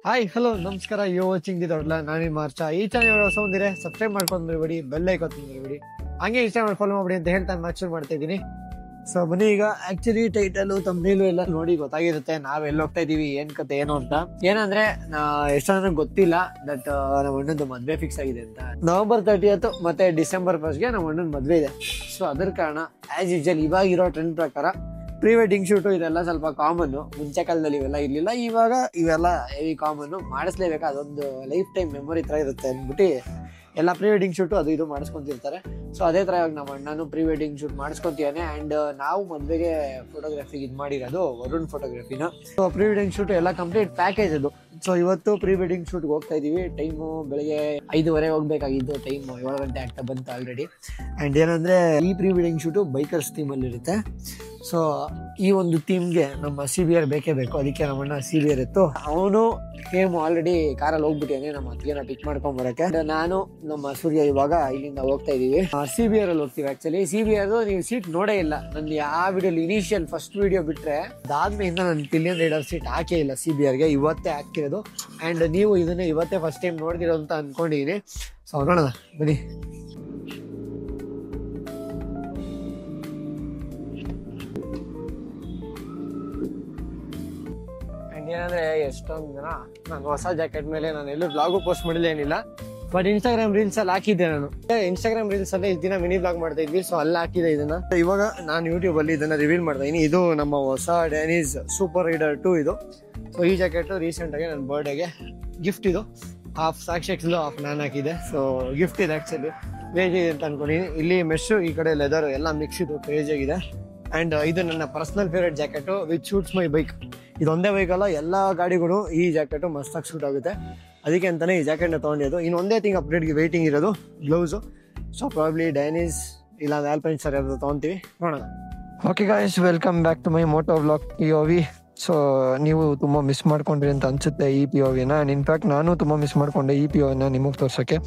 Hi hello ನಮಸ್ಕಾರ ಯೋ watching the ದೊಡ್ಡ ನಾನು ಮಾರ್ಚ ಈ ಚಾನಲ್ ಹೊಸ ಬಂದಿರೆ ಸಬ್ಸ್ಕ್ರೈಬ್ ಮಾಡ್ಕೊಂಡು ಮರಿಬೇಡಿ ಬೆಲ್ ಐಕಾನ್ ಮರಿಬೇಡಿ ಹಂಗೆ ಇನ್ಸ್ಟಾಗ್ರಾಮ್ ಫಾಲೋ ಮಾಡಿ ಅಂತ ಹೇಳ್ತಾ ಮಾರ್ಚ್ ಮಾಡ್ತಾ ಇದ್ದೀನಿ. ಸೊ ಬನ್ನಿ, ಈಗ ಆಕ್ಚುಲಿ ಟೈಟಲ್ ತಮ್ನೇಲು ಎಲ್ಲ ನೋಡಿ ಗೊತ್ತಾಗಿರುತ್ತೆ ನಾವ್ ಎಲ್ಲಿ ಹೋಗ್ತಾ ಇದೀವಿ, ಏನ್ ಕತೆ ಏನು ಅಂತ. ಏನಂದ್ರೆ ಎಷ್ಟೊಂದು ಗೊತ್ತಿಲ್ಲ ದಟ್ ನಮ್ಮ ಅಣ್ಣಂದು ಮದ್ವೆ ಫಿಕ್ಸ್ ಆಗಿದೆ ಅಂತ. ನವೆಂಬರ್ 30th ಮತ್ತೆ ಡಿಸೆಂಬರ್ 1st ನಮ್ಮ ಅಣ್ಣನ ಮದ್ವೆ ಇದೆ. ಸೊ ಅದರ ಕಾರಣ ಆಸ್ ಯೂಶುವಲ್ ಇವಾಗಿರೋ ಟ್ರೆಂಡ್ ಪ್ರಕಾರ ಪ್ರೀ ವೆಡ್ಡಿಂಗ್ ಶೂಟು ಇದೆಲ್ಲ ಸ್ವಲ್ಪ ಕಾಮನ್. ಮುಂಚೆ ಕಾಲದಲ್ಲಿ ಇವೆಲ್ಲ ಇರ್ಲಿಲ್ಲ, ಇವಾಗ ಇವೆಲ್ಲ ಹೆವಿ ಕಾಮನ್. ಮಾಡಿಸ್ಲೇಬೇಕು, ಅದೊಂದು ಲೈಫ್ ಟೈಮ್ ಮೆಮೊರಿ ತರ ಇರುತ್ತೆ ಅಂದ್ಬಿಟ್ಟು ಎಲ್ಲ ಪ್ರೀ ವೆಡ್ಡಿಂಗ್ ಶೂಟು ಅದು ಇದು ಮಾಡಿಸ್ಕೊಂತಿರ್ತಾರೆ. ಸೊ ಅದೇ ತರ ಇವಾಗ ನಮ್ಮ ಅಣ್ಣನು ಪ್ರೀ ವೆಡ್ಡಿಂಗ್ ಶೂಟ್ ಮಾಡಿಸ್ಕೊಂತಿದ್ದಾನೆ. ಅಂಡ್ ನಾವು ಮದ್ವೆಗೆ ಫೋಟೋಗ್ರಫಿಗೆ ಇದು ಮಾಡಿರೋದು ವರುಣ್ ಫೋಟೋಗ್ರಫಿನ. ಸೊ ಪ್ರೀ ವೆಡ್ಡಿಂಗ್ ಶೂಟ್ ಎಲ್ಲ ಕಂಪ್ಲೀಟ್ ಪ್ಯಾಕೇಜ್ ಅದು. ಸೊ ಇವತ್ತು ಪ್ರೀ ವೆಡ್ಡಿಂಗ್ ಶೂಟ್ಗೆ ಹೋಗ್ತಾ ಇದೀವಿ. ಟೈಮು ಬೆಳಗ್ಗೆ 5:30 ಹೋಗ್ಬೇಕಾಗಿದ್ದು, ಟೈಮ್ 7 ಗಂಟೆ ಆಗ್ತಾ ಬಂತು ಆಲ್ರೆಡಿ. ಅಂಡ್ ಏನಂದ್ರೆ ಈ ಪ್ರೀ ವೆಡ್ಡಿಂಗ್ ಶೂಟು ಬೈಕರ್ಸ್ ಥೀಮಲ್ಲಿ ಇರುತ್ತೆ. ಸೊ ಈ ಒಂದು ಥೀಮ್ಗೆ ನಮ್ಮ CBR ಬೇಕೇ ಬೇಕು, ಅದಕ್ಕೆ ನಮ್ಮಣ್ಣ CBR ಇತ್ತು. ಅವನು ಆಲ್ರೆಡಿ ಕಾರಲ್ಲಿ ಹೋಗ್ಬಿಟ್ಟಿದ್ದಾನೆ ನಮ್ಮ ಅತ್ತಿಗೆನ ಪಿಕ್ ಮಾಡ್ಕೊಂಡ್ ಬರಕ್ಕೆ. ನಾನು ನಮ್ಮ ಸೂರ್ಯ ಇವಾಗ ಇಲ್ಲಿಂದ ಹೋಗ್ತಾ ಇದೀವಿ. CBR ಅಲ್ಲಿ ಹೋಗ್ತೀವಿ. ಆಕ್ಚುಲಿ CBR ನೀವು ಸೀಟ್ ನೋಡೇ ಇಲ್ಲ ನನ್ನ ಯಾವ ವಿಡಿಯೋಲಿ, ಇನಿಷಿಯಲ್ ಫಸ್ಟ್ ವಿಡಿಯೋ ಬಿಟ್ರೆ ಅದಾದ್ಮೇಲೆ ನನ್ನ ಪಿಲಿಯನ್ ರೈಡರ್ ಸೀಟ್ ಹಾಕೇ ಇಲ್ಲ CBRಗೆ. ಇವತ್ತೇ ಹಾಕಿರೋದು. ಅಂಡ್ ನೀವು ಇದನ್ನ ಇವತ್ತೇ ಫಸ್ಟ್ ಟೈಮ್ ನೋಡ್ತಿರೋ ಅಂತ ಅನ್ಕೊಂಡಿದೀನಿ. ಸೊ ನೋಡೋಣ ಬನ್ನಿ. ಏನಂದ್ರೆ ಎಷ್ಟೊಂದು ಜನ ನಾನು ಹೊಸ ಜಾಕೆಟ್ ಮೇಲೆ ನಾನು ಎಲ್ಲೂ ಬ್ಲಾಗು ಪೋಸ್ಟ್ ಮಾಡಿಲ್ಲ ಏನಿಲ್ಲ, ಬಟ್ ಇನ್ಸ್ಟಾಗ್ರಾಮ್ ರೀಲ್ಸ್ ಅಲ್ಲಿ ಹಾಕಿದ್ದೆ. ನಾನು ಇನ್ಸ್ಟಾಗ್ರಾಮ್ ರೀಲ್ಸ್ ಅಲ್ಲಿ ದಿನ ಮಿನಿ ಬ್ಲಾಗ್ ಮಾಡ್ತಾ ಇದ್ವಿ. ಸೊ ಅಲ್ಲಿ ಹಾಕಿದೆ ಇದನ್ನ. ಇವಾಗ ನಾನು ಯೂಟ್ಯೂಬ್ ಅಲ್ಲಿ ಇದನ್ನ ರಿವೀಲ್ ಮಾಡ್ತಾ ಇದೀನಿ. ಇದು ನಮ್ಮ ಹೊಸ ಡ್ಯಾನೀಸ್ ಸೂಪರ್ ರೈಡರ್ 2 ಇದು. ಸೊ ಈ ಜಾಕೆಟ್ ರೀಸೆಂಟ್ ಆಗಿ ನನ್ನ ಬರ್ಡೇಗೆ ಗಿಫ್ಟ್. ಇದು ಹಾಫ್ ಸಾಕ್ಷಿ ಹಾಫ್ ನಾನು ಹಾಕಿದೆ. ಸೊ ಗಿಫ್ಟ್ ಇದೆ. ಆಕ್ಚುಲಿ ಕ್ರೇಜ್ ಇದೆ ಅಂತ ಅನ್ಕೊಂಡಿದ್ದೀನಿ. ಇಲ್ಲಿ ಮೆಶ್, ಈ ಕಡೆ ಲೆದರ್ ಎಲ್ಲ ಮಿಕ್ಸ್ ಇದು ಕ್ರೇಜ್ ಆಗಿದೆ. ಅಂಡ್ ಇದು ನನ್ನ personal favourite jacket which suits my bike. ಇದೊಂದೇ ಬೈಕ್ ಅಲ್ಲ, ಎಲ್ಲ ಗಾಡಿಗಳು ಈ ಜಾಕೆಟ್ ಮಸ್ತಾಗಿ ಶೂಟ್ ಆಗುತ್ತೆ. ಅದಕ್ಕೆ ಅಂತಾನೆ ಈ ಜಾಕೆಟ್ನ ತೊಗೊಂಡಿದ್ದು. ಇನ್ನೊಂದೇ ಥಿಂಗ್ ಅಪ್ಡೇಟ್ಗೆ ವೇಟಿಂಗ್ ಇರೋದು ಗ್ಲೌಸು. ಸೊ ಪ್ರಾಬ್ಲಿ ಡೈನೀಸ್ ಇಲ್ಲ ಆಲ್ಪೈನ್ ಸರ್ ಯಾರು ತೊಗೊತೀವಿ, ನೋಡೋಣ. Okay guys, welcome back to my moto vlog POV. So ನೀವು ತುಂಬ ಮಿಸ್ ಮಾಡ್ಕೊಂಡ್ರಿ ಅಂತ ಅನ್ಸುತ್ತೆ ಈ POVನ. ಆ್ಯಂಡ್ ಇನ್ಫ್ಯಾಕ್ಟ್ ನಾನು ತುಂಬ ಮಿಸ್ ಮಾಡ್ಕೊಂಡೆ ಈ POVನ ನಿಮಗೆ ತೋರ್ಸೋಕ್ಕೆ.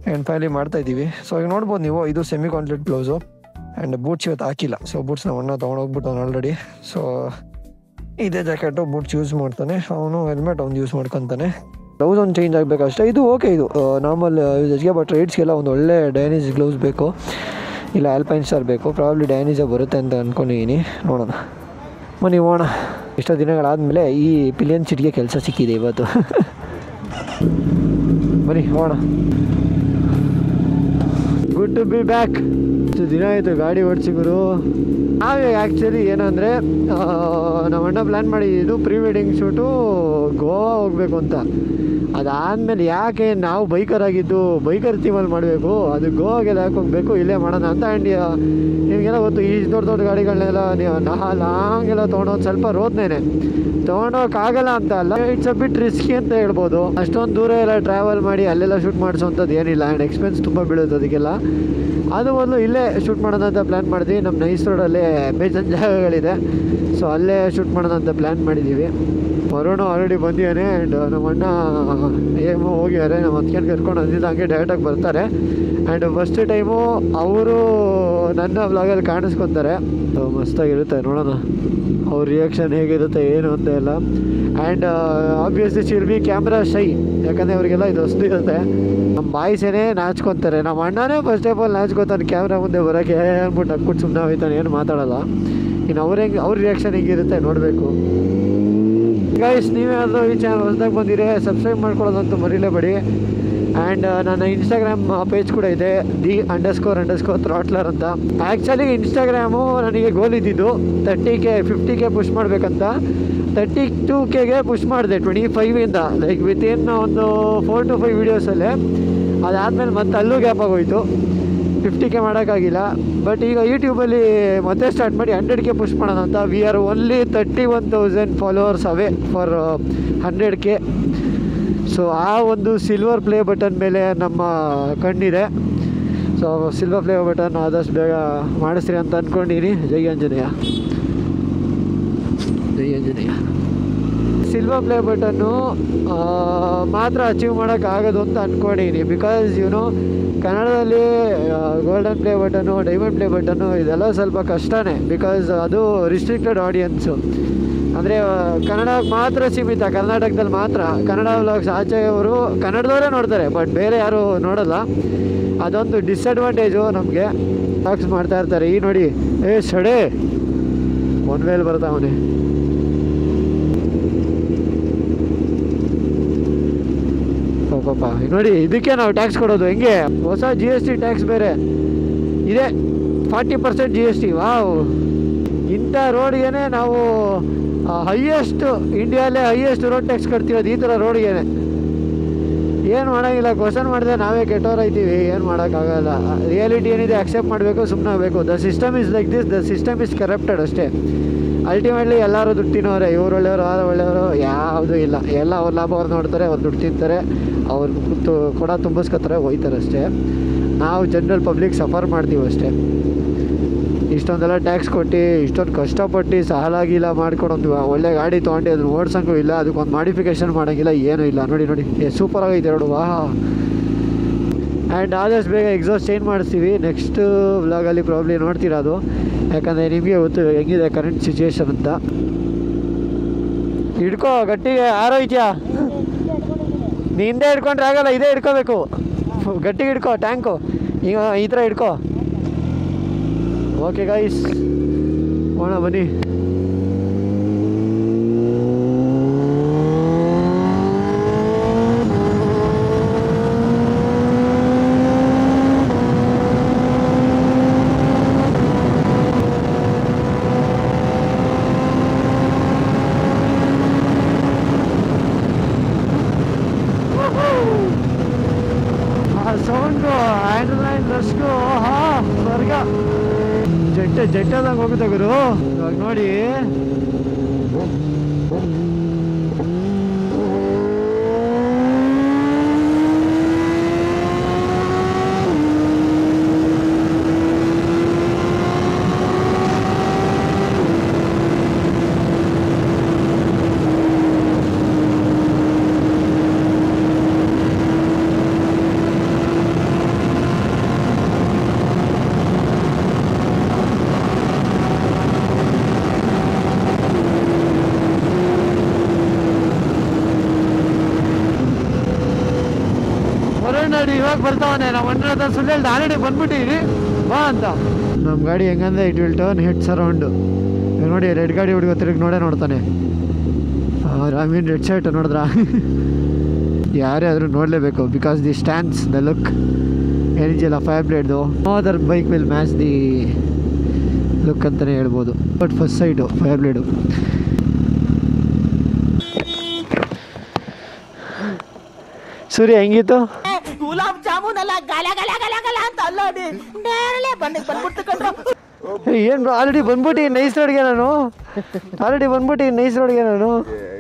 ಆ್ಯಂಡ್ ಫೈನಲಿ ಮಾಡ್ತಾ ಇದ್ದೀವಿ. ಸೊ ಈಗ ನೋಡ್ಬೋದು ನೀವು, ಇದು semi concrete gloves. And boots ಇವತ್ತು ಹಾಕಿಲ್ಲ. ಸೊ ಬೂಟ್ಸ್ ಅವನ್ನ ತೊಗೊಂಡೋಗ್ಬಿಟ್ಟು ಆಲ್ರೆಡಿ. ಸೊ ಇದೇ ಜಾಕೆಟು ಬೂಟ್ಸ್ ಯೂಸ್ ಮಾಡ್ತಾನೆ ಅವನು. ಹೆಲ್ಮೆಟ್ ಅವ್ನು ಯೂಸ್ ಮಾಡ್ಕೊತಾನೆ. ಗ್ಲೌಸ್ ಒಂದು ಚೇಂಜ್ ಆಗಬೇಕಷ್ಟೇ. ಇದು ಓಕೆ, ಇದು ನಾರ್ಮಲ್ ಯೂಸೇಜ್ಗೆ. ಬಟ್ ರೈಡ್ಸ್ಗೆಲ್ಲ ಒಂದು ಒಳ್ಳೆ ಡೈನೀಸ್ ಗ್ಲೌಸ್ ಬೇಕು, ಇಲ್ಲ ಆಲ್ಪೈನ್ ಸ್ಟಾರ್ ಬೇಕು. ಪ್ರಾಬ್ಲಿ ಡೈನೀಸೇ ಬರುತ್ತೆ ಅಂತ ಅಂದ್ಕೊಂಡಿದ್ದೀನಿ. ನೋಡೋಣ ಬನ್ನಿ ಹೋಗೋಣ. ಎಷ್ಟೋ ದಿನಗಳಾದಮೇಲೆ ಈ ಪಿಲಿಯನ್ ಸಿಟಿಗೆ ಕೆಲಸ ಸಿಕ್ಕಿದೆ ಇವತ್ತು. ಬನ್ನಿ ಹೋಗೋಣ. Good to be back. ದಿನ ಆಯಿತು ಗಾಡಿ ಓಡಿಸಿದ್ರು. ನಾವೇ ಆ್ಯಕ್ಚುಲಿ ಏನಂದರೆ ನಮ್ಮ ಅಣ್ಣ ಪ್ಲ್ಯಾನ್ ಮಾಡಿದ್ದು ಪ್ರೀ ವೆಡ್ಡಿಂಗ್ ಶೂಟು ಗೋವಾ ಹೋಗಬೇಕು ಅಂತ. ಅದಾದಮೇಲೆ ಯಾಕೆ ನಾವು ಬೈಕರ್ ಆಗಿದ್ದು ಬೈಕರ್ ಥೀಮಲ್ಲಿ ಮಾಡಬೇಕು, ಅದು ಗೋವಾಗೆಲ್ಲ ಯಾಕೆ ಹೋಗಬೇಕು, ಇಲ್ಲೇ ಮಾಡೋಣ ಅಂತ. ಆ್ಯಂಡ್ ನಿಮಗೆಲ್ಲ ಗೊತ್ತು, ಈ ದೊಡ್ಡ ಗಾಡಿಗಳನ್ನೆಲ್ಲ ನೀವು ಲಾಂಗೆಲ್ಲ ತೊಗೊಂಡೋಗಿ ಸ್ವಲ್ಪ ರೋದ್ನೇನೆ ತೊಗೊಂಡೋಗಕ್ಕಾಗಲ್ಲ ಅಂತ ಅಲ್ಲ, ಇಟ್ಸ್ ಅ ಬಿಟ್ ರಿಸ್ಕಿ ಅಂತ ಹೇಳ್ಬೋದು. ಅಷ್ಟೊಂದು ದೂರ ಎಲ್ಲ ಟ್ರಾವೆಲ್ ಮಾಡಿ ಅಲ್ಲೆಲ್ಲ ಶೂಟ್ ಮಾಡಿಸೋಂಥದ್ದು ಏನಿಲ್ಲ. ಆ್ಯಂಡ್ ಎಕ್ಸ್ಪೆನ್ಸ್ ತುಂಬ ಬೀಳುತ್ತೆ ಅದಕ್ಕೆಲ್ಲ. ಅದು ಮೊದಲು ಇಲ್ಲೇ ಶೂಟ್ ಮಾಡೋಣ ಅಂತ ಪ್ಲ್ಯಾನ್ ಮಾಡಿದ್ವಿ. ನಮ್ಮ ನೈಸ್ ರೋಡಲ್ಲೇ ಬೇಜಾನ್ ಜಾಗಗಳಿದೆ. ಸೊ ಅಲ್ಲೇ ಶೂಟ್ ಮಾಡೋಣ ಅಂತ ಪ್ಲ್ಯಾನ್ ಮಾಡಿದ್ದೀವಿ. ವರುಣ್ ಆಲ್ರೆಡಿ ಬಂದಿದ್ದಾನೆ. ಆ್ಯಂಡ್ ನಮ್ಮ ಅಣ್ಣ ಏಮೋ ಹೋಗಿದ್ದಾರೆ. ನಮ್ಮ ಅದಕ್ಕೆ ಕರ್ಕೊಂಡು ಅಂದಿದ್ದ ಹಂಗೆ ಡೈರೆಕ್ಟಾಗಿ ಬರ್ತಾರೆ. ಆ್ಯಂಡ್ ಫಸ್ಟ್ ಟೈಮು ಅವರು ನನ್ನ ವ್ಲಾಗಲ್ಲಿ ಕಾಣಿಸ್ಕೊತಾರೆ. ಮಸ್ತಾಗಿರುತ್ತೆ, ನೋಡೋಣ ಅವ್ರ ರಿಯಾಕ್ಷನ್ ಹೇಗಿರುತ್ತೆ ಏನು ಅಂತ ಎಲ್ಲ. And obviously she'll be camera shy, ಯಾಕಂದರೆ ಅವರಿಗೆಲ್ಲ ಇದು ಹೊಸ್ತು ಇರುತ್ತೆ. ನಮ್ಮ ಬಾಯ್ಸೇನೆ ನಾಚ್ಕೊತಾರೆ. ನಮ್ಮ ಅಣ್ಣನೇ ಫಸ್ಟ್ ಆಫ್ ಆಲ್ ನಾಚ್ಕೊತಾನೆ ಕ್ಯಾಮ್ರಾ ಮುಂದೆ ಬರೋಕ್ಕೆ ಅಂದ್ಬಿಟ್ಟು ನಕ್ಬಿಟ್ಟು ಸುಮ್ಮನೆ ಹೋಯ್ತಾನೆ, ಏನು ಮಾತಾಡೋಲ್ಲ. ಇನ್ನು ಅವ್ರ ರಿಯಾಕ್ಷನ್ ಹೇಗಿರುತ್ತೆ ನೋಡಬೇಕು. ಗೈಸ್, ನೀವೇನಾದರೂ ಈ ಚಾನಲ್ ಹೊಸದಾಗಿ ಬಂದಿರೆ ಸಬ್ಸ್ಕ್ರೈಬ್ ಮಾಡ್ಕೊಳ್ಳೋದಂತೂ ಮರಿಲೇಬೇಡಿ. ಆ್ಯಂಡ್ ನನ್ನ ಇನ್ಸ್ಟಾಗ್ರಾಮ್ ಪೇಜ್ ಕೂಡ ಇದೆ, __ ಥ್ರಾಟ್ಲರ್ ಅಂತ. ಆ್ಯಕ್ಚುಲಿ ಇನ್ಸ್ಟಾಗ್ರಾಮು ನನಗೆ ಗೋಲ್ ಇದ್ದಿದ್ದು 30K 50K ಪುಷ್ ಮಾಡಬೇಕಂತ. 32Kಗೆ ಪುಷ್ ಮಾಡಿದೆ 25ಇಂದ. ಲೈಕ್ ವಿತಿನ್ ಒಂದು 4 to 5 ವೀಡಿಯೋಸಲ್ಲೇ. ಅದಾದಮೇಲೆ ಮತ್ತೆ ಅಲ್ಲೂ ಗ್ಯಾಪ್ ಆಗೋಯಿತು, 50K ಮಾಡೋಕ್ಕಾಗಿಲ್ಲ. ಬಟ್ ಈಗ ಯೂಟ್ಯೂಬಲ್ಲಿ ಮತ್ತೆ ಸ್ಟಾರ್ಟ್ ಮಾಡಿ 100K ಪುಷ್ ಮಾಡೋಣ ಅಂತ. We are only 31,000 followers away for 100K. So ಆ ಒಂದು ಸಿಲ್ವರ್ ಪ್ಲೇ ಬಟನ್ ಮೇಲೆ ನಮ್ಮ ಕಣ್ಣಿದೆ. ಸೊ ಸಿಲ್ವರ್ ಪ್ಲೇ ಬಟನ್ ಆದಷ್ಟು ಬೇಗ ಮಾಡಿಸ್ರಿ ಅಂತ ಅಂದ್ಕೊಂಡಿನಿ. ಜೈ ಆಂಜನೇಯ, ಜೈ ಆಂಜನೇಯ. ಸಿಲ್ವರ್ ಪ್ಲೇ ಬಟನ್ನು ಮಾತ್ರ ಅಚೀವ್ ಮಾಡೋಕ್ಕಾಗೋದು ಅಂತ ಅಂದ್ಕೊಂಡಿನಿ. ಬಿಕಾಸ್ ಕನ್ನಡದಲ್ಲಿ golden play button, diamond play button ಇದೆಲ್ಲ ಸ್ವಲ್ಪ ಕಷ್ಟನೇ. ಬಿಕಾಸ್ ಅದು ರಿಸ್ಟ್ರಿಕ್ಟೆಡ್ ಆಡಿಯನ್ಸು. ಅಂದರೆ ಕನ್ನಡಕ್ಕೆ ಮಾತ್ರ ಸೀಮಿತ, ಕರ್ನಾಟಕದಲ್ಲಿ ಮಾತ್ರ ಕನ್ನಡ ವ್ಲಾಗ್ಸ್. ಆಚೆಯವರು ಕನ್ನಡದವರೇ ನೋಡ್ತಾರೆ, ಬಟ್ ಬೇರೆ ಯಾರು ನೋಡಲ್ಲ. ಅದೊಂದು ಡಿಸ್ಅಡ್ವಾಂಟೇಜು ನಮಗೆ. ವ್ಲಾಗ್ಸ್ ಮಾಡ್ತಾ ಇರ್ತಾರೆ. ಈ ನೋಡಿ, ಸಡೆ ಒನ್ ವೇಲ್ ಬರ್ತಾವನೆ. ಪಾಪ ನೋಡಿ, ಇದಕ್ಕೆ ನಾವು ಟ್ಯಾಕ್ಸ್ ಕೊಡೋದು ಹೆಂಗೆ? ಹೊಸ GST ಟ್ಯಾಕ್ಸ್ ಬೇರೆ ಇದೆ, 40% GST. ವಾವ್! ಇಂಥ ರೋಡ್ಗೆ ನಾವು ಇಂಡಿಯಾಲೇ ಹೈಯೆಸ್ಟ್ ರೋಡ್ ಟ್ಯಾಕ್ಸ್ ಕಟ್ತಿರೋದು ಈ ಥರ ರೋಡ್ಗೆ. ಏನು ಮಾಡೋಂಗಿಲ್ಲ, ಕ್ವಶನ್ ಮಾಡಿದೆ ನಾವೇ ಕೆಟ್ಟೋರಾಯ್ತೀವಿ, ಏನು ಮಾಡೋಕ್ಕಾಗಲ್ಲ. ರಿಯಾಲಿಟಿ ಏನಿದೆ ಅಕ್ಸೆಪ್ಟ್ ಮಾಡಬೇಕು, ಸುಮ್ಮನೆ ಆಗಬೇಕು. The system is like this, the system is corrupted ಅಷ್ಟೇ. ಅಲ್ಟಿಮೇಟ್ಲಿ ಎಲ್ಲರೂ ದುಡ್ಡು ತಿನ್ನೋರೆ, ಇವ್ರು ಒಳ್ಳೆಯವರು ಆರು ಒಳ್ಳೆಯವರು ಯಾವುದೂ ಇಲ್ಲ. ಎಲ್ಲ ಅವ್ರ ಲಾಭ ಅವ್ರು ನೋಡ್ತಾರೆ, ಅವ್ರು ದುಡ್ಡು ತಿಂತಾರೆ, ಅವ್ರು ಕೊಡ ತುಂಬಿಸ್ಕೊತಾರೆ, ಹೋಯ್ತಾರೆ ಅಷ್ಟೇ. ನಾವು ಜನರಲ್ ಪಬ್ಲಿಕ್ ಸಫರ್ ಮಾಡ್ತೀವಿ ಅಷ್ಟೇ. ಇಷ್ಟೊಂದೆಲ್ಲ ಟ್ಯಾಕ್ಸ್ ಕೊಟ್ಟು, ಇಷ್ಟೊಂದು ಕಷ್ಟಪಟ್ಟು ಸಾಲಾಗಿಲ್ಲ ಮಾಡ್ಕೊಂಡು ಒಳ್ಳೆ ಗಾಡಿ ತೊಗೊಂಡು ಅದನ್ನು ಓಡ್ಸೋಂಗೂ ಇಲ್ಲ, ಅದಕ್ಕೊಂದು ಮಾಡಿಫಿಕೇಷನ್ ಮಾಡೋಂಗಿಲ್ಲ, ಏನೂ ಇಲ್ಲ. ನೋಡಿ ಸೂಪರ್ ಆಗೈತೆ ರೋಡು. ವಾಹ್! ಆ್ಯಂಡ್ ಆದಷ್ಟು ಬೇಗ ಎಕ್ಸಾಸ್ಟ್ ಚೇಂಜ್ ಮಾಡಿಸ್ತೀವಿ. ನೆಕ್ಸ್ಟ್ ವ್ಲಾಗಲ್ಲಿ ಪ್ರಾಬ್ಲಿ ನೋಡ್ತಿರೋದು, ಯಾಕಂದರೆ ನಿಮಗೆ ಗೊತ್ತು ಹೆಂಗಿದೆ ಕರೆಂಟ್ ಸಿಚುವೇಶನ್ ಅಂತ. ಹಿಡ್ಕೋ ಗಟ್ಟಿಗೆ, ಆರೋಯ್ತ್ಯಾ? ನೀ ಹಿಂದೆ ಹಿಡ್ಕೊಂಡ್ರೆ ಆಗಲ್ಲ, ಇದೇ ಹಿಡ್ಕೋಬೇಕು. ಗಟ್ಟಿಗೆ ಹಿಡ್ಕೋ, ಟ್ಯಾಂಕು ಈಗ ಈ ಥರ ಹಿಡ್ಕೋ. ಓಕೆ ಗೈಸ್, ಹೋಣ ಬನ್ನಿ. ಸೌಂಡು ಆ್ಯಂಡ್ಲೈನ್ ರಶ್ಗು, ಸ್ವರ್ಗ. ಜೆಟ್ಟದಂಗೆ ಹೋಗುತ್ತೆ ಗುರು. ಇವಾಗ ನೋಡಿ, ಇವಾಗ ಬರ್ತಾವನೆ. ನಾವು ಅಣ್ಣದ ಸುಳ್ಳು ಹೇಳ್ದೆ, ಆಲ್ರೆಡಿ ಬಂದ್ಬಿಟ್ಟಿವಿ ಬಾ ಅಂತ. ನಮ್ಮ ಗಾಡಿ ಹೆಂಗಂದ್ರೆ ಇಟ್ ವಿಲ್ ಟರ್ನ್ ಹೆಡ್ ಸರೌಂಡು. ನೋಡಿ, ರೆಡ್ ಗಾಡಿ ಹುಡುಗ ತಿರುಗಿ ನೋಡ್ತಾನೆ. ರೆಡ್ ಶರ್ಟ್ ನೋಡಿದ್ರ? ಯಾರೇ ಆದರೂ ನೋಡಲೇಬೇಕು, because the stands, the look ಏನಿದೆಯಲ್ಲ ಫೈರ್ ಬ್ಲೇಡ್ದು, no other bike will match the look ಅಂತಲೇ ಹೇಳ್ಬೋದು. But first side Fireblade. ಸೂರ್ಯ ಹೆಂಗಿತ್ತು? ಗುಲಾಬ್ ಜಾಮೂನ್ ಅಲ್ಲ, ಗಲ ಗಲ ಗಲ ಗಲ ಅಂತ ಅಲ್ಲೋಡಿ ಮೇಲೆ ಬಂದ್ಬಿಡ್ತು ಕಣ್ರು. ಏನ್ ಆಲ್ರೆಡಿ ಬಂದ್ಬಿಟ್ಟು ನೈಸ್ ರೋಡ್ಗೆ ನಾನು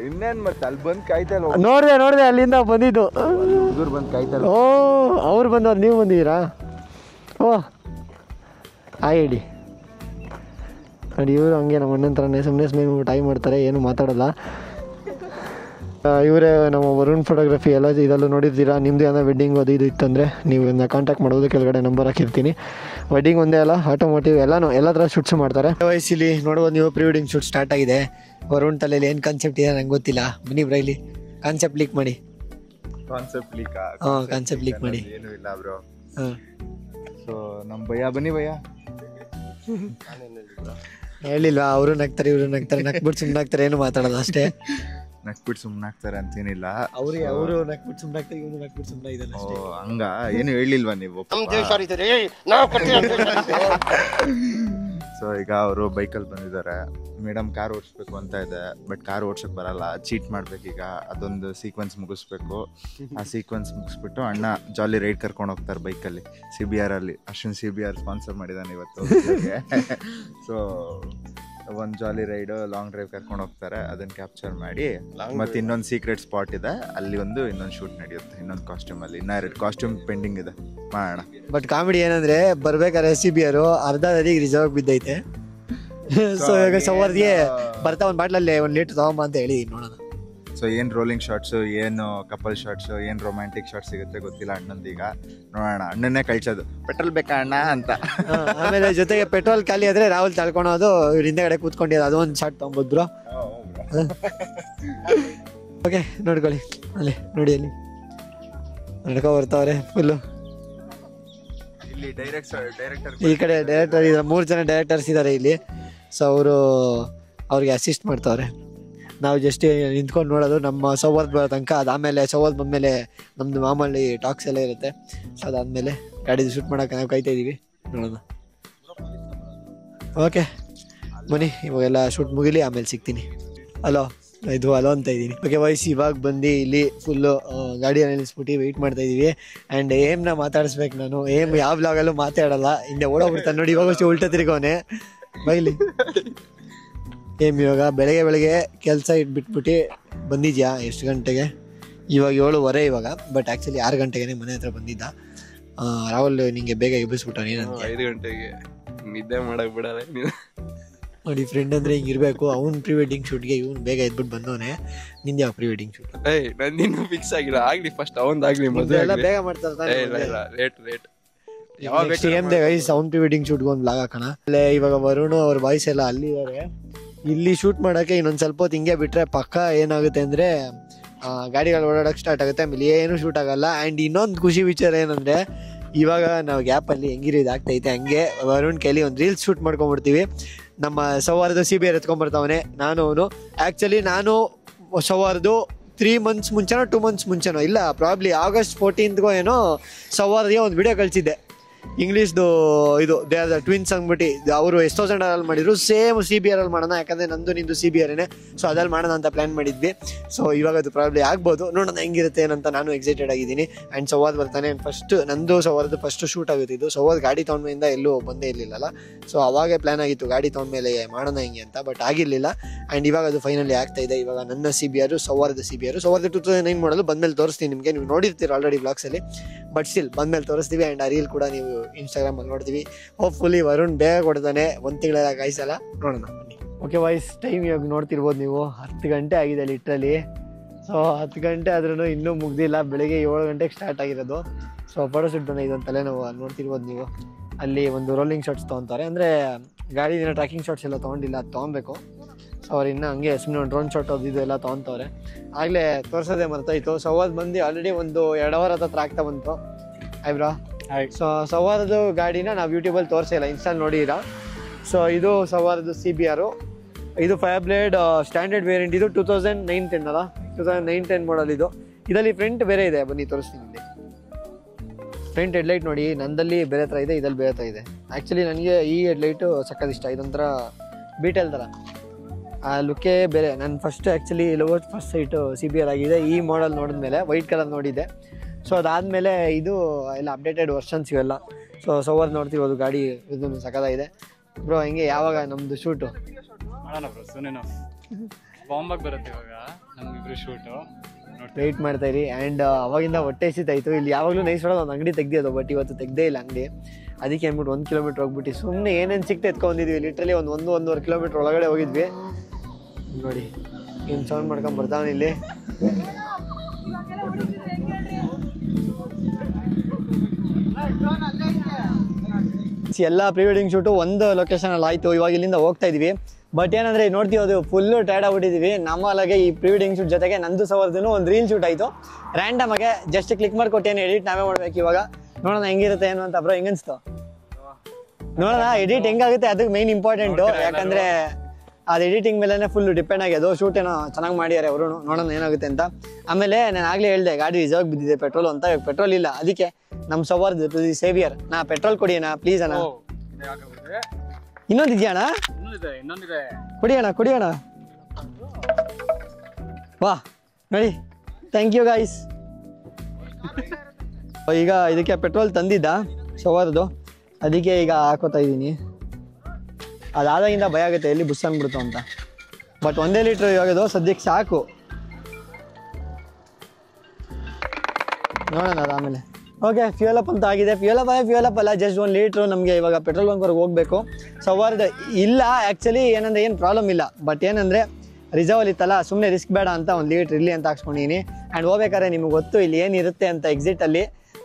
ಇನ್ನೇನ್ ಮತ್ತೆ ಅಲ್ಲಿ ಬಂದು ಕಾಯ್ತಲ್ಲ. ನೋಡಿದೆ ಅಲ್ಲಿಂದ ಬಂದಿದ್ದು. ಬಂದು ಕಾಯ್ತಲ್ಲ. ಓ, ಅವ್ರು ಬಂದವ್ರು, ನೀವು ಬಂದಿದ್ದೀರಾ? ಓ ಆಯ್ಡಿ ನೋಡಿ, ಇವರು ಹಂಗೆ ನಮ್ಮ ಅಣ್ಣನ ಥರನೇ ಸುಮ್ಮನೆ ಟೈಮ್ ಮಾಡ್ತಾರೆ, ಏನು ಮಾತಾಡಲ್ಲ. ಇವರೇ ನಮ್ಮ ವರುಣ್ ಫೋಟೋಗ್ರಫಿ ಎಲ್ಲ ಇದೆಲ್ಲ ನೋಡಿರ್ತೀರಾ. ನಿಮ್ಮದು ಏನೋ ವೆಡ್ಡಿಂಗ್ ಅದು ಇದು ಇತ್ತಂದರೆ ನೀವು ಇದನ್ನ ಕಾಂಟ್ಯಾಕ್ಟ್ ಮಾಡೋದು, ಕೆಳಗಡೆ ನಂಬರ್ ಹಾಕಿರ್ತೀನಿ. ವೆಡ್ಡಿಂಗ್ ಒಂದೇ ಅಲ್ಲ, ಆಟೋಮೋಟಿವ್ ಎಲ್ಲ ಥರ ಶೂಟ್ಸ್ ಮಾಡ್ತಾರೆ. ವಯಸ್ಸಲ್ಲಿ ನೋಡ್ಬೋದು ನೀವು, ಪ್ರೀ ವೆಡ್ಡಿಂಗ್ ಶೂಟ್ ಸ್ಟಾರ್ಟ್ ಆಗಿದೆ. ವರುಣ್ ತಲೆಯಲ್ಲಿ ಏನು ಕಾನ್ಸೆಪ್ಟ್ ಇದೆ ನಂಗೆ ಗೊತ್ತಿಲ್ಲ. ಬನ್ನಿ ಬ್ರೈಲಿ ಕಾನ್ಸೆಪ್ಟ್ ಲೀಕ್ ಮಾಡಿ. ಕಾನ್ಸೆಪ್ಟ್ ಲೀಕ್ ಮಾಡಿ. ಏನೂ ಇಲ್ಲ ಬ್ರೋ. ಸೊ ನಮ್ಮ ಭಯ್ಯ, ಬನ್ನಿ ಭಯ್ಯ. ಹೇಳಿಲ್ವಾ? ಅವರು ನಗ್ತಾರೆ, ಇವರು ನಗ್ತಾರೆ, ನಕ್ಬಿಟ್ಟು ಸುಮ್ಮನೆ ಆಗ್ತಾರೆ, ಏನು ಮಾತಾಡೋದು ಅಷ್ಟೇ. ನಕ್ಬಿಟ್ಟು ಸುಮ್ಮನಾಗ್ತಾರೆ ಅಂತೇನಿಲ್ಲ. ಅವರು ನಕ್ಬಿಟ್ಟು ಸುಮ್ಮನಾಗ್ತಾರೆ, ಇವರು ನಕ್ಬಿಟ್ಟು ಸುಮ್ಮನೆ ಇದಲ್ಲ. ಓ ಹಂಗ ಏನು ಹೇಳಿಲ್ವಾ ನೀವು? ಸೊ ಈಗ ಅವರು ಬೈಕಲ್ಲಿ ಬಂದಿದ್ದಾರೆ. ಮೇಡಮ್ ಕಾರ್ ಓಡಿಸ್ಬೇಕು ಅಂತ ಇದೆ, ಬಟ್ ಕಾರ್ ಓಡ್ಸೋಕೆ ಬರಲ್ಲ, ಚೀಟ್ ಮಾಡ್ಬೇಕೀಗ. ಅದೊಂದು ಸೀಕ್ವೆನ್ಸ್ ಮುಗಿಸ್ಬೇಕು. ಆ ಸೀಕ್ವೆನ್ಸ್ ಮುಗಿಸ್ಬಿಟ್ಟು ಅಣ್ಣ ಜಾಲಿ ರೈಡ್ ಕರ್ಕೊಂಡು ಹೋಗ್ತಾರೆ ಬೈಕಲ್ಲಿ, CBR ಅಲ್ಲಿ. ಅಶ್ವಿನ್ CBR ಸ್ಪಾನ್ಸರ್ ಮಾಡಿದ್ದಾನೆ ಇವತ್ತು. ಸೊ ಒಂದು ಜಾಲಿ ರೈಡ್, ಲಾಂಗ್ ಡ್ರೈವ್ ಕರ್ಕೊಂಡು ಹೋಗ್ತಾರೆ. ಅದನ್ನು ಕ್ಯಾಪ್ಚರ್ ಮಾಡಿ ಮತ್ತೆ ಇನ್ನೊಂದು ಸೀಕ್ರೆಟ್ ಸ್ಪಾಟ್ ಇದೆ, ಅಲ್ಲಿ ಇನ್ನೊಂದು ಶೂಟ್ ನಡೆಯುತ್ತೆ, ಇನ್ನೊಂದು ಕಾಸ್ಟ್ಯೂಮಲ್ಲಿ. ಇನ್ನ 2 ಕಾಸ್ಟ್ಯೂಮ್ ಪೆಂಡಿಂಗ್ ಇದೆ, ಮಾಡೋಣ. ಬಟ್ ಕಾಮಿಡಿ ಏನಂದ್ರೆ, ಬರ್ಬೇಕಾದ್ರೆ CBR ಅರ್ಧ ನದಿಗೆ ರಿಸರ್ವ್ ಬಿದ್ದೈತೆ. ಸೊ ಇವಾಗ ಸವರ್ಗೆ ಬರ್ತಾ ಒಂದು ಬಾಟ್ಲಲ್ಲಿ 1 ಲೀಟರ್ ತಗೊಂಬ ಅಂತ ಹೇಳಿ ನೋಡೋಣ. ಸೊ ಏನು ರೋಲಿಂಗ್ ಶಾರ್ಟ್ಸು, ಏನು ಕಪಲ್ ಶಾರ್ಟ್ಸು, ಏನು ರೊಮ್ಯಾಂಟಿಕ್ ಶಾರ್ಟ್ಸ್ ಸಿಗುತ್ತೆ ಗೊತ್ತಿಲ್ಲ ಅಣ್ಣಂದೀಗ. ನೋಡೋಣ, ಅಣ್ಣನ್ನೇ ಕಳ್ಸೋದು ಪೆಟ್ರೋಲ್ ಬೇಕಾ ಅಣ್ಣ ಅಂತ. ಆಮೇಲೆ ಜೊತೆಗೆ ಪೆಟ್ರೋಲ್ ಖಾಲಿ ಆದರೆ ರಾಹುಲ್ ತಳ್ಕೊಳೋದು, ಇವ್ರ ಹಿಂದೆಗಡೆ ಕೂತ್ಕೊಂಡಿದ್ದು, ಅದೊಂದು ಶಾರ್ಟ್ ತೊಗೊಂಬೋದು ಬ್ರೋ. ಓಕೆ ನೋಡ್ಕೊಳ್ಳಿ ಅಲ್ಲಿ ನೋಡಿ, ಅಲ್ಲಿ ನಡ್ಕೊ ಬರ್ತಾವ್ರೆ ಫುಲ್ಲು. ಇಲ್ಲಿ ಡೈರೆಕ್ಟರ್ ಈ ಕಡೆ ಡೈರೆಕ್ಟರ್ ಇದ್ದಾರೆ, 3 ಜನ ಡೈರೆಕ್ಟರ್ಸ್ ಇದ್ದಾರೆ ಇಲ್ಲಿ. ಸೊ ಅವ್ರಿಗೆ ಅಸಿಸ್ಟ್ ಮಾಡ್ತಾವ್ರೆ. ನಾವು ಜಸ್ಟ್ ನಿಂತ್ಕೊಂಡು ನೋಡೋದು ನಮ್ಮ ಸೌವರ್ದ್ ಬರೋ ತನಕ. ಅದಾದಮೇಲೆ ಸೌವರ್ದ್ ಬಂದಮೇಲೆ ನಮ್ಮದು ಮಾಮೂಲಿ ಟಾಕ್ಸ್ ಎಲ್ಲ ಇರುತ್ತೆ. ಸೊ ಅದಾದಮೇಲೆ ಗಾಡಿದು ಶೂಟ್ ಮಾಡೋಕೆ ನಾವು ಕಾಯ್ತಾ ಇದ್ದೀವಿ, ನೋಡೋಣ. ಓಕೆ ಬನ್ನಿ, ಇವಾಗೆಲ್ಲ ಶೂಟ್ ಮುಗಿಲಿ, ಆಮೇಲೆ ಸಿಗ್ತೀನಿ. ಹಲೋ ಅಂತ ಇದ್ದೀನಿ. ಓಕೆ ವಯಸ್ಸು ಇವಾಗ ಬಂದು ಇಲ್ಲಿ ಫುಲ್ಲು ಗಾಡಿಯಲ್ಲಿ ನಿಲ್ಲಿಸ್ಬಿಟ್ಟು ವೆಯ್ಟ್ ಮಾಡ್ತಾ ಇದ್ದೀವಿ. ಆ್ಯಂಡ್ ಏಮ್ನ ಮಾತಾಡಿಸ್ಬೇಕು ನಾನು. ಯಾವ ಬ್ಲಾಗಲ್ಲೂ ಮಾತಾಡಲ್ಲ, ಹಿಂದೆ ಓಡೋಗ್ಬಿಡ್ತಾನೆ ನೋಡಿ. ಇವಾಗ ಉಲ್ಟಾ ತಿರ್ಗೋನೆ ಬೈಲಿ. ಇವಾಗ ಬೆಳಗ್ಗೆ ಕೆಲಸ ಇಟ್ಬಿಟ್ಬಿಟ್ಟು ಬಂದಿದ್ಯಾ? ಎಷ್ಟು ಗಂಟೆಗೆ? ಇವಾಗ 7:15 ಇವಾಗ. ಬಟ್ ಆ್ಯಕ್ಚುಲಿ 6 ಗಂಟೆಗೆ ಮನೆ ಹತ್ರ ಬಂದಿದ್ದ. ರಾಹುಲ್ ನಿಂಗೆ ಬೇಗ ಎಬ್ಬಿಸ್ಬಿಟ್ಟ. ಏನಂತ 5 ಗಂಟೆಗೆ ನಿದ್ದೆ ಮಾಡಕ್ ಬಿಡಲ್ಲ ನೋಡಿ. ಫ್ರೆಂಡ್ ಅಂದ್ರೆ ಹಿಂಗಿರ್ಬೇಕು. ಅವ್ನು ಪ್ರೀ ವೆಡ್ಡಿಂಗ್ ಶೂಟ್ಗೆ ಇವ್ನು ಬೇಗ ಎದ್ಬಿಟ್ಟು ಬಂದವನೆ. ನಿಂದ ಯಾವ ಪ್ರೀ ವೆಡ್ಡಿಂಗ್ ಶೂಟ್? ನಂದಿನ್ನೂ ಫಿಕ್ಸ್ ಆಗಿಲ್ಲ. ಆಗ್ಲಿ ಫಸ್ಟ್ ಅವಂದಾಗ್ಲಿ, ಮದುವೆ ಎಲ್ಲ ಬೇಗ ಮಾಡ್ತಾರೆ. ಲೇಟ್ ಸೌಂಡ್ ಪ್ರೀ ವೆಡ್ಡಿಂಗ್ ಶೂಟ್ಗೆ ಒಂದು ಬ್ಲಾಗ್ ಹಾಕೋಣ. ಅಲ್ಲೇ ಇವಾಗ ವರುಣ್ ಅವ್ರ ಬಾಯ್ಸ್ ಎಲ್ಲ ಅಲ್ಲಿ ಇದ್ದಾರೆ. ಇಲ್ಲಿ ಶೂಟ್ ಮಾಡೋಕ್ಕೆ ಇನ್ನೊಂದು ಸ್ವಲ್ಪ ಹೊತ್ತು ಹಿಂಗೆ ಬಿಟ್ಟರೆ ಪಕ್ಕ ಏನಾಗುತ್ತೆ ಅಂದರೆ ಗಾಡಿಗಳು ಓಡಾಡೋಕ್ಕೆ ಸ್ಟಾರ್ಟ್ ಆಗುತ್ತೆ. ಆಮೇಲೆ ಏನು ಶೂಟ್ ಆಗಲ್ಲ. ಆ್ಯಂಡ್ ಇನ್ನೊಂದು ಖುಷಿ ವಿಚಾರ ಏನಂದರೆ, ಇವಾಗ ನಾವು ಗ್ಯಾಪಲ್ಲಿ ಹೆಂಗಿರೋ ಇದಾಗ್ತೈತೆ ಹಂಗೆ ವರುಣ್ ಕೈಲಿ ಒಂದು ರೀಲ್ಸ್ ಶೂಟ್ ಮಾಡ್ಕೊಂಡ್ಬಿಡ್ತೀವಿ. ನಮ್ಮ ಸೌಹಾರ್ದು CBR ಎತ್ಕೊಂಡ್ಬರ್ತಾವನೆ, ಅವನು. ಆ್ಯಕ್ಚುಲಿ ನಾನು ಸೌಹಾರ್ದು 3 months ಮುಂಚೆನೋ 2 months ಮುಂಚೆನೋ ಇಲ್ಲ, ಪ್ರಾಬ್ಲಿ August 14th ಏನೋ ಸೌಹಾರ್ದಿಗೆ ಒಂದು ವಿಡಿಯೋ ಕಳಿಸಿದ್ದೆ. ಇಂಗ್ಲೀಷ್ದು ಇದು ದೇ ಆರ್ ದ ಟ್ವಿನ್ಸ್ ಅಂದ್ಬಿಟ್ಟು. ಅವರು $1000 ಮಾಡಿದ್ರು. ಸೇಮ್ CBR ಅಲ್ಲಿ ಮಾಡೋಣ, ಯಾಕಂದರೆ ನಂದು ನಿಂದು CBR ಸೊ ಅದ್ರಲ್ಲಿ ಮಾಡೋಣ ಅಂತ ಪ್ಲ್ಯಾನ್ ಮಾಡಿದ್ವಿ. ಸೊ ಇವಾಗ ಅದು ಪ್ರಾಬ್ಲಿ ಆಗ್ಬೋದು, ನೋಡೋಣ ಹೆಂಗಿರುತ್ತೆ ಏನಂತ. ನಾನು ಎಕ್ಸೈಟೆಡ್ ಆಗಿದ್ದೀನಿ. ಆ್ಯಂಡ್ ಸೌವಾದ್ ಬರ್ತಾನೆ. ನಂದು ಸೌವಾರ್ದು ಫಸ್ಟ್ ಶೂಟ್ ಆಗುತ್ತಿದ್ದು. ಸೌವಾದ್ ಗಾಡಿ ತೊಗೊಂಡ್ಮೇಲಿಂದ ಎಲ್ಲೂ ಬಂದೇ ಇರಲಿಲ್ಲಲ್ಲ. ಸೊ ಅವಾಗೇ ಪ್ಲ್ಯಾನ್ ಆಗಿತ್ತು ಗಾಡಿ ತೊಗೊಂಡ್ಮೇಲೆ ಮಾಡೋಣ ಹಿಂಗೆ ಅಂತ, ಬಟ್ ಆಗಿರಲಿಲ್ಲ. ಆ್ಯಂಡ್ ಇವಾಗ ಅದು ಫೈನಲಿ ಆಗ್ತಾ ಇದೆ. ಇವಾಗ ನನ್ನ CBR, ಸೌವಾರ್ದು 2009 ಮಾಡಲು ಬಂದಮೇಲೆ ತೋರಿಸ್ತೀನಿ ನಿಮಗೆ. ನೀವು ನೋಡಿರ್ತೀರ ಆಲ್ರೆಡಿ ಬ್ಲಾಗ್ಸಲ್ಲಿ, ಬಟ್ ಸ್ಟಿಲ್ ಬಂದಮೇಲೆ ತೋರಿಸ್ತೀವಿ. ಆ್ಯಂಡ್ ಆ ರೀಲ್ ಕೂಡ ನೀವು ಇನ್ಸ್ಟಾಗ್ರಾಮಲ್ಲಿ ನೋಡ್ತೀವಿ. ಹೋಪ್ಫುಲಿ ವರುಣ್ ಬೇಗ ಕೊಡ್ತಾನೆ, 1 ತಿಂಗಳ ಕಾಯಿಸಲ್ಲ, ನೋಡೋಣ ಬನ್ನಿ. ಓಕೆ ವಾಯ್ಸ್, ಟೈಮ್ ಇವಾಗ ನೋಡ್ತಿರ್ಬೋದು ನೀವು, 10 ಗಂಟೆ ಆಗಿದೆ ಲಿಟ್ರಲಿ. ಸೊ 10 ಗಂಟೆ ಆದ್ರೂ ಇನ್ನೂ ಮುಗ್ದಿಲ್ಲ. ಬೆಳಿಗ್ಗೆ 7 ಗಂಟೆಗೆ ಸ್ಟಾರ್ಟ್ ಆಗಿರೋದು. ಸೊ ಫೋಟೋ ಶೂಟ್ ಬಂದ ಇದೊಂದು ತಲೆನೋವು. ನೋಡ್ತಿರ್ಬೋದು ನೀವು, ಅಲ್ಲಿ ಒಂದು ರೋಲಿಂಗ್ ಶಾಟ್ಸ್ ತೊಗೊತಾರೆ. ಅಂದರೆ ಗಾಡಿ ದಿನ ಟ್ರ್ಯಾಕಿಂಗ್ ಶಾಟ್ಸ್ ಎಲ್ಲ ತೊಗೊಂಡಿಲ್ಲ, ಅದು ತೊಗೊಬೇಕು. ಸೊ ಅವ್ರು ಇನ್ನೂ ಹಂಗೆ ಸುಮ್ಮನೆ ಒಂದು ಡ್ರೋನ್ ಶಾಟ್ ಅದು ಇದು ಎಲ್ಲ ತೊಗೊತವ್ರೆ. ಆಗಲೇ ತೋರಿಸೋದೇ ಮರ್ತಾಯಿತು. ಸೌವಾದ್ ಬಂದು ಆಲ್ರೆಡಿ ಒಂದು 2 ಅವರ್ ಹತ್ರ ಆಗ್ತಾ ಬಂತು. ಬ್ರೋ, ಸೊ ಸೌವಾರ್ದು ಗಾಡಿನ ನಾವು ಯೂಟ್ಯೂಬಲ್ಲಿ ತೋರಿಸಿಲ್ಲ, ಇನ್ಸ್ಟಾಲ್ ನೋಡಿರ. ಸೊ ಇದು ಸೌವಾರ್ದು CBR. ಇದು 5 ಬ್ಲೇಡ್ ಸ್ಟ್ಯಾಂಡರ್ಡ್ ವೇರಿಯಂಟ್. ಇದು 2009-10 ಅಲ್ಲ, 2009-10 ಮಾಡಲ್ ಇದು. ಇದರಲ್ಲಿ ಫ್ರಂಟ್ ಬೇರೆ ಇದೆ, ಬನ್ನಿ ತೋರಿಸ್ತೀನಿ. ಇಲ್ಲಿ ಫ್ರಂಟ್ ಹೆಡ್ಲೈಟ್ ನೋಡಿ, ನಂದಲ್ಲಿ ಬೇರೆ ಥರ ಇದೆ, ಇದಲ್ಲಿ ಬೇರೆ ಥರ ಇದೆ. ಆ್ಯಕ್ಚುಲಿ ನನಗೆ ಈ ಹೆಡ್ಲೈಟು ಸಕ್ಕತ್ ಇಷ್ಟ. ಇದೊಂಥರ ಬೀಟೆಲ್ ಥರ, ಆ ಲುಕ್ಕೇ ಬೇರೆ. ನಾನು first actually first site CBR ಆಗಿದೆ. ಈ ಮಾಡಲ್ ನೋಡಿದ್ಮೇಲೆ ವೈಟ್ ಕಲರ್ ನೋಡಿದ್ದೆ. ಸೊ ಅದಾದಮೇಲೆ ಇದು ಎಲ್ಲ ಅಪ್ಡೇಟೆಡ್ ವರ್ಷನ್ಸ್ ಇವೆಲ್ಲ. ಸೊ ಸೌವಾರ್ದು ನೋಡ್ತಿರ್ಬೋದು, ಗಾಡಿ ಇದನ್ನು ಸಕ್ಕತ್ತಾಗಿದೆ. ಬ್ರೋ ಹಿಂಗೆ ಯಾವಾಗ ನಮ್ಮದು ಶೂಟು ಮಾಡೋಣ ಬ್ರೋ? ಸುನೇನು ಬಾಂಬಾಗಿ ಬರುತ್ತೆ ಇವಾಗ ನಮ್ಗಿಬ್ರು ಶೂಟು. ವೆಯ್ಟ್ ಮಾಡ್ತಾಯಿರಿ. ಆ್ಯಂಡ್ ಅವಾಗಿಂದ ಹೊಟ್ಟೆ ಎಸಿತಾಯಿತು. ಇಲ್ಲಿ ಯಾವಾಗಲೂ ನೈಸ್ ಹೊಡೋದು ಒಂದು ಅಂಗಡಿ ತೆಗ್ದಿದ್ದು, ಬಟ್ ಇವತ್ತು ತೆಗ್ದೇ ಇಲ್ಲ ಅಂಗಡಿ. ಅದಕ್ಕೆ ಅಂದ್ಬಿಟ್ಟು 1 ಕಿಲೋಮೀಟ್ರ್ ಹೋಗ್ಬಿಟ್ಟು ಸುಮ್ಮನೆ ಏನೇನು ಸಿಕ್ತೆ ಎತ್ಕೊಂಡಿದ್ವಿ. ಲಿಟ್ರಲಿ ಒಂದು 1-1.5 ಕಿಲೋಮೀಟ್ರ್ ಒಳಗಡೆ ಹೋಗಿದ್ವಿ. ನೋಡಿ ಏನು ಸೌಂಡ್ ಮಾಡ್ಕೊಂಡು ಬರ್ತಾವನು ಇಲ್ಲಿ. ಎಲ್ಲ ಪ್ರೀ ವೆಡ್ಡಿಂಗ್ ಶೂಟು ಒಂದು ಲೊಕೇಶನಲ್ಲಿ ಆಯಿತು. ಇವಾಗ ಇಲ್ಲಿಂದ ಹೋಗ್ತಾ ಇದೀವಿ. ಬಟ್ ಏನಂದರೆ ನೋಡ್ತೀವಿ, ಅದು ಫುಲ್ಲು ಟೈರ್ಡ್ ಆಗ್ಬಿಟ್ಟಿದ್ದೀವಿ. ನಮ್ಮಲಾಗೆ ಈ ಪ್ರೀ ವೆಡ್ಡಿಂಗ್ ಶೂಟ್ ಜೊತೆಗೆ ನಂದು ಸೌವಾರ್ದು ಒಂದು ರೀಲ್ ಶೂಟ್ ಆಯಿತು. ರ್ಯಾಂಡಮಾಗೆ ಜಸ್ಟ್ ಕ್ಲಿಕ್ ಮಾಡ್ಕೊಟ್ಟೇನು, ಎಡಿಟ್ ನಾವೇ ಮಾಡ್ಬೇಕು. ಇವಾಗ ನೋಡೋಣ ಹೆಂಗಿರುತ್ತೆ ಏನು ಅಂತ. ಬ್ರೋ ಹೆಂಗನ್ಸ್ತು? ನೋಡೋಣ ಎಡಿಟ್ ಹೆಂಗಾಗುತ್ತೆ, ಅದಕ್ಕೆ ಮೇನ್ ಇಂಪಾರ್ಟೆಂಟು. ಯಾಕಂದರೆ ಅದು ಎಡಿಟಿಂಗ್ ಮೇಲೇ ಫುಲ್ ಡಿಪೆಂಡ್ ಆಗ್ಯದು. ಶೂಟ್ ಏನೋ ಚೆನ್ನಾಗಿ ಮಾಡಿದ್ದಾರೆ ಅವರು, ನೋಡೋಣ ಏನಾಗುತ್ತೆ ಅಂತ. ಆಮೇಲೆ ನಾನು ಆಗಲೇ ಹೇಳಿದೆ ಗಾಡಿ ರಿಸರ್ವ್ ಬಿದ್ದಿದೆ ಪೆಟ್ರೋಲ್ ಅಂತ. ಪೆಟ್ರೋಲ್ ಇಲ್ಲ, ಅದಕ್ಕೆ ನಮ್ಮ ಸೌವಾರ್ದು ಸೇವಿಯರ್ ನಾ ಪೆಟ್ರೋಲ್ ಕೊಡಿ ಅಣ್ಣ ಪ್ಲೀಸ್ ಅಣ್ಣ. ಇನ್ನೊಂದು ಇದೆಯಾ ಅಣ್ಣ? ಇನ್ನೊಂದಿದೆ, ಕುಡಿಯೋಣ. ವಾ ನೋಡಿ, ಥ್ಯಾಂಕ್ ಯು ಗೈಸ್. ಈಗ ಇದಕ್ಕೆ ಪೆಟ್ರೋಲ್ ತಂದಿದ್ದ ಸೌವಾರ್ದು, ಅದಕ್ಕೆ ಈಗ ಹಾಕೋತಾ ಇದ್ದೀನಿ. ಅದಾದಾಗಿಂದ ಭಯ ಆಗುತ್ತೆ ಎಲ್ಲಿ ಬುಸ್ ಅಂದ್ಬಿಡ್ತು ಅಂತ. ಬಟ್ 1 ಲೀಟ್ರ್ ಇವಾಗದು ಸದ್ಯಕ್ಕೆ ಸಾಕು. ನೋಡೋಣ ಅದಾದಮೇಲೆ. ಓಕೆ, ಫ್ಯೂಯಲ್ ಅಪ್ ಅಂತ ಆಗಿದೆ. ಫ್ಯೂಯಲ್ ಅಪ್ ಅಲ್ಲ, ಜಸ್ಟ್ 1 ಲೀಟ್ರು. ನಮಗೆ ಇವಾಗ ಪೆಟ್ರೋಲ್ ಬಂಕ್ವರೆಗೆ ಹೋಗಬೇಕು. ಸೌವಾರ್ದು ಇಲ್ಲ ಆ್ಯಕ್ಚುಲಿ ಏನಂದರೆ ಏನು ಪ್ರಾಬ್ಲಮ್ ಇಲ್ಲ. ಬಟ್ ಏನಂದರೆ ರಿಸರ್ವಲ್ಲಿ ಇತ್ತಲ್ಲ, ಸುಮ್ಮನೆ ರಿಸ್ಕ್ ಬೇಡ ಅಂತ 1 ಲೀಟ್ರ್ ಇರಲಿ ಅಂತ ಹಾಕ್ಸ್ಕೊಂಡಿದ್ದೀನಿ. ಆ್ಯಂಡ್ ಹೋಗ್ಬೇಕಾದ್ರೆ ನಿಮಗೆ ಗೊತ್ತು ಇಲ್ಲಿ ಏನಿರುತ್ತೆ ಅಂತ ಎಕ್ಸಿಟಲ್ಲಿ.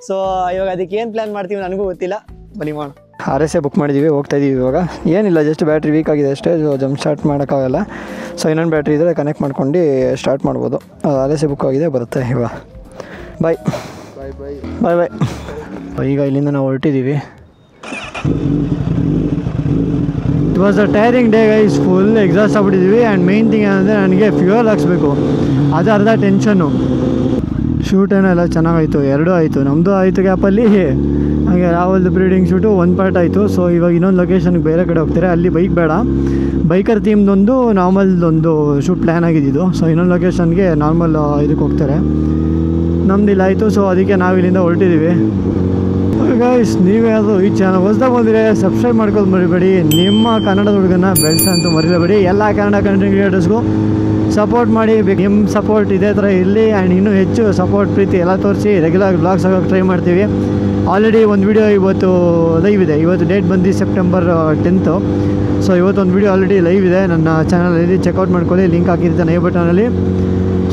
ಸೊ ಇವಾಗ ಅದಕ್ಕೆ ಏನು ಪ್ಲ್ಯಾನ್ ಮಾಡ್ತೀವಿ ನನಗೂ ಗೊತ್ತಿಲ್ಲ, ಬನ್ನಿ ಮಾಡೋಣ. RSA ಬುಕ್ ಮಾಡಿದ್ದೀವಿ, ಹೋಗ್ತಾ ಇದ್ದೀವಿ ಇವಾಗ. ಏನಿಲ್ಲ, ಜಸ್ಟ್ ಬ್ಯಾಟ್ರಿ ವೀಕ್ ಆಗಿದೆ ಅಷ್ಟೇ, ಜಂಪ್ ಸ್ಟಾರ್ಟ್ ಮಾಡೋಕ್ಕಾಗಲ್ಲ. ಸೊ ಇನ್ನೊಂದು ಬ್ಯಾಟ್ರಿ ಇದ್ದರೆ ಕನೆಕ್ಟ್ ಮಾಡ್ಕೊಂಡು ಸ್ಟಾರ್ಟ್ ಮಾಡ್ಬೋದು. RSA ಬುಕ್ ಆಗಿದೆ, ಬರುತ್ತೆ ಇವಾಗ. Bye bye bye. ಈಗ ಇಲ್ಲಿಂದ ನಾವು ಹೊರಟಿದ್ದೀವಿ. It was a tiring day guys, full exhaust ಆಗ್ಬಿಟ್ಟಿದ್ದೀವಿ. ಆ್ಯಂಡ್ ಮೇಯ್ನ್ ಥಿಂಗ್ ಏನಂದರೆ ನನಗೆ ಫ್ಯೂಯಲ್ ಹಾಕ್ಸ್ಬೇಕು, ಅದು ಅರ್ಧ ಟೆನ್ಷನ್ನು. ಶೂಟ್ ಏನೆಲ್ಲ ಚೆನ್ನಾಗಾಯಿತು, 2 ಆಯಿತು, ನಮ್ಮದು ಆಯಿತು ಗ್ಯಾಪಲ್ಲಿ. ಹಾಗೆ ರಾಹುಲ್ದು ಬ್ರೀಡಿಂಗ್ ಶೂಟು ಒಂದು ಪಾರ್ಟ್ ಆಯಿತು. ಸೊ ಇವಾಗ ಇನ್ನೊಂದು ಲೊಕೇಶನ್ಗೆ ಬೇರೆ ಕಡೆ ಹೋಗ್ತಾರೆ, ಅಲ್ಲಿ ಬೈಕ್ ಬೇಡ, ಬೈಕರ್ ಥೀಮ್ದೊಂದು ನಾರ್ಮಲ್ದೊಂದು ಶೂಟ್ ಪ್ಲ್ಯಾನ್ ಆಗಿದ್ದು. ಸೊ ಇನ್ನೊಂದು ಲೊಕೇಶನ್ಗೆ ನಾರ್ಮಲ್ ಇದಕ್ಕೆ ಹೋಗ್ತಾರೆ, ನಮ್ದು ಇಲ್ಲ ಆಯಿತು. ಸೊ ಅದಕ್ಕೆ ನಾವು ಇಲ್ಲಿಂದ ಹೊರಟಿದ್ದೀವಿ. ಗೈಸ್, ನೀವ್ಯಾವುದು ಈ ಚಾನಲ್ ಹೊಸದಾಗಿ ಬಂದರೆ ಸಬ್ಸ್ಕ್ರೈಬ್ ಮಾಡ್ಕೊಂಡು ಮರಿಬೇಡಿ. ನಿಮ್ಮ ಕನ್ನಡದ ಹುಡುಗನ ಬೆಳೆಸಂತೂ ಮರಿಲೇಬೇಡಿ. ಎಲ್ಲ ಕನ್ನಡ ಕಂಟೆಂಟ್ ಕ್ರಿಯೇಟರ್ಸ್ಗೂ ಸಪೋರ್ಟ್ ಮಾಡಿ. ನಿಮ್ಮ ಸಪೋರ್ಟ್ ಇದೇ ಥರ ಇರಲಿ. ಆ್ಯಂಡ್ ಇನ್ನೂ ಹೆಚ್ಚು ಸಪೋರ್ಟ್, ಪ್ರೀತಿ ಎಲ್ಲ ತೋರಿಸಿ ರೆಗ್ಯುಲರ್ ಬ್ಲಾಗ್ಸ್ ಆಗೋಕ್ಕೆ ಟ್ರೈ ಮಾಡ್ತೀವಿ. ಆಲ್ರೆಡಿ ಒಂದು ವಿಡಿಯೋ ಇವತ್ತು ಲೈವ್ ಇದೆ. ಇವತ್ತು ಡೇಟ್ ಬಂದು ಸೆಪ್ಟೆಂಬರ್ 10. ಸೊ ಇವತ್ತೊಂದು ವಿಡಿಯೋ ಆಲ್ರೆಡಿ ಲೈವ್ ಇದೆ ನನ್ನ ಚಾನಲಲ್ಲಿ, ಚೆಕ್ಔಟ್ ಮಾಡ್ಕೊಳ್ಳಿ, ಲಿಂಕ್ ಹಾಕಿರ್ತಾನೆ ಐ ಬಟನಲ್ಲಿ.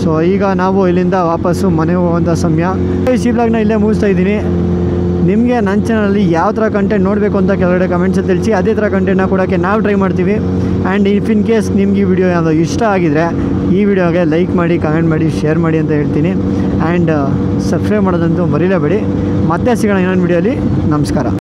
ಸೊ ಈಗ ನಾವು ಇಲ್ಲಿಂದ ವಾಪಸ್ಸು ಮನೆಗೆ ಹೋಗುವಂಥ ಸಮಯ. ಈ ಬ್ಲಾಗ್ನ ಇಲ್ಲೇ ಮುಗಿಸ್ತಾ ಇದ್ದೀನಿ. ನಿಮಗೆ ನನ್ನ ಚಾನಲಲ್ಲಿ ಯಾವ ಥರ ಕಂಟೆಂಟ್ ನೋಡಬೇಕು ಅಂತ ಕೆಳಗಡೆ ಕಮೆಂಟ್ಸಲ್ಲಿ ತಿಳಿಸಿ, ಅದೇ ಥರ ಕಂಟೆಂಟ್ನ ಕೊಡೋಕ್ಕೆ ನಾವು ಟ್ರೈ ಮಾಡ್ತೀವಿ. ಆ್ಯಂಡ್ ಇಫ್ ಇನ್ ಕೇಸ್ ನಿಮ್ಗೆ ಈ ವಿಡಿಯೋ ಯಾವುದು ಇಷ್ಟ ಆಗಿದರೆ ಈ ವಿಡಿಯೋಗೆ ಲೈಕ್ ಮಾಡಿ, ಕಮೆಂಟ್ ಮಾಡಿ, ಶೇರ್ ಮಾಡಿ ಅಂತ ಹೇಳ್ತೀನಿ. ಆ್ಯಂಡ್ ಸಬ್ಸ್ಕ್ರೈಬ್ ಮಾಡೋದಂತೂ ಮರಿಲೇಬೇಡಿ. ಮತ್ತೆ ಸಿಗೋಣ ಇನ್ನೊಂದು ವಿಡಿಯೋಲಿ. ನಮಸ್ಕಾರ.